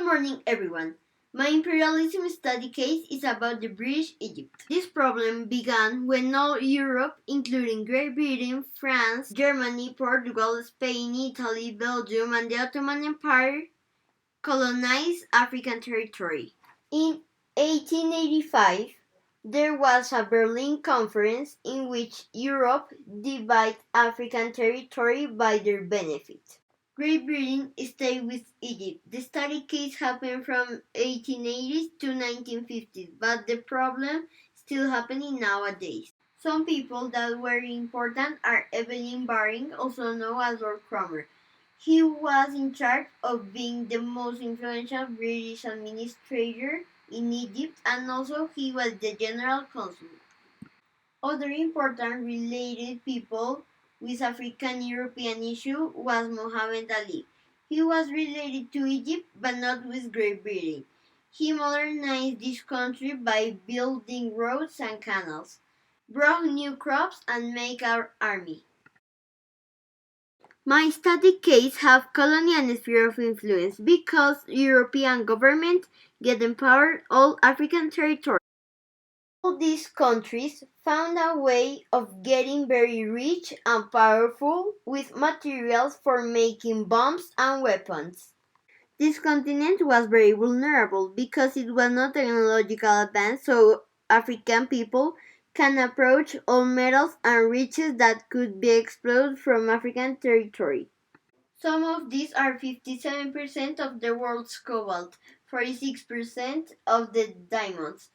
morning, everyone. My imperialism study case is about the British Egypt. This problem began when all Europe, including Great Britain, France, Germany, Portugal, Spain, Italy, Belgium, and the Ottoman Empire, colonized African territory. In 1885, there was a Berlin Conference in which Europe divided African territory by their benefit. Great Britain stayed with Egypt. The study case happened from 1880s to 1950s, but the problem still happening nowadays. Some people that were important are Evelyn Baring, also known as Lord Cromer. He was in charge of being the most influential British administrator in Egypt, and also he was the general consul. Other important related people with African-European issue was Muhammad Ali. He was related to Egypt but not with Great Britain. He modernized this country by building roads and canals, brought new crops and made our army. My study case have colony and sphere of influence because European government get empowered all African territories. All these countries found a way of getting very rich and powerful with materials for making bombs and weapons. This continent was very vulnerable because it was not technological advanced, so African people can approach all metals and riches that could be exploited from African territory. Some of these are 57% of the world's cobalt, 46% of the diamonds,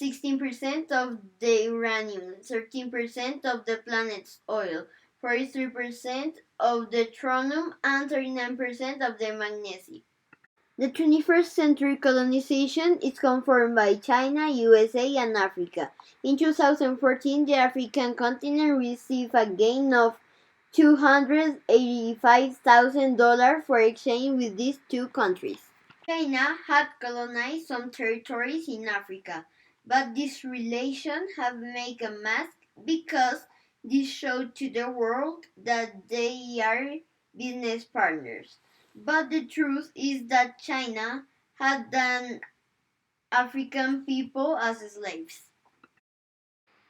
16% of the uranium, 13% of the planet's oil, 43% of the thorium, and 39% of the magnesium. The 21st century colonization is confirmed by China, USA, and Africa. In 2014, the African continent received a gain of $285,000 for exchange with these two countries. China had colonized some territories in Africa, but this relation have made a mess because this showed to the world that they are business partners. But the truth is that China had done African people as slaves.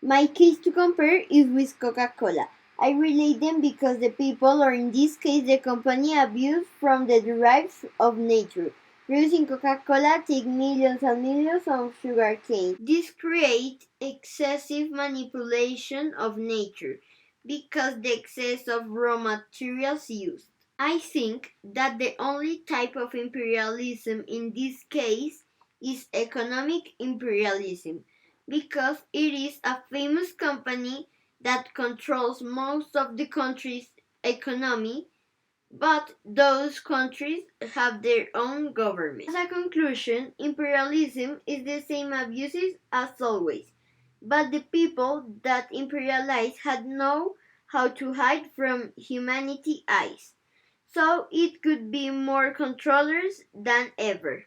My case to compare is with Coca-Cola. I relate them because the people, or in this case the company, abuse from the derives of nature. Producing Coca-Cola take millions and millions of sugar cane. This creates excessive manipulation of nature because the excess of raw materials used. I think that the only type of imperialism in this case is economic imperialism because it is a famous company that controls most of the country's economy, but those countries have their own government. As a conclusion, imperialism is the same abuses as always, but the people that imperialize had know how to hide from humanity eyes, so it could be more controllers than ever.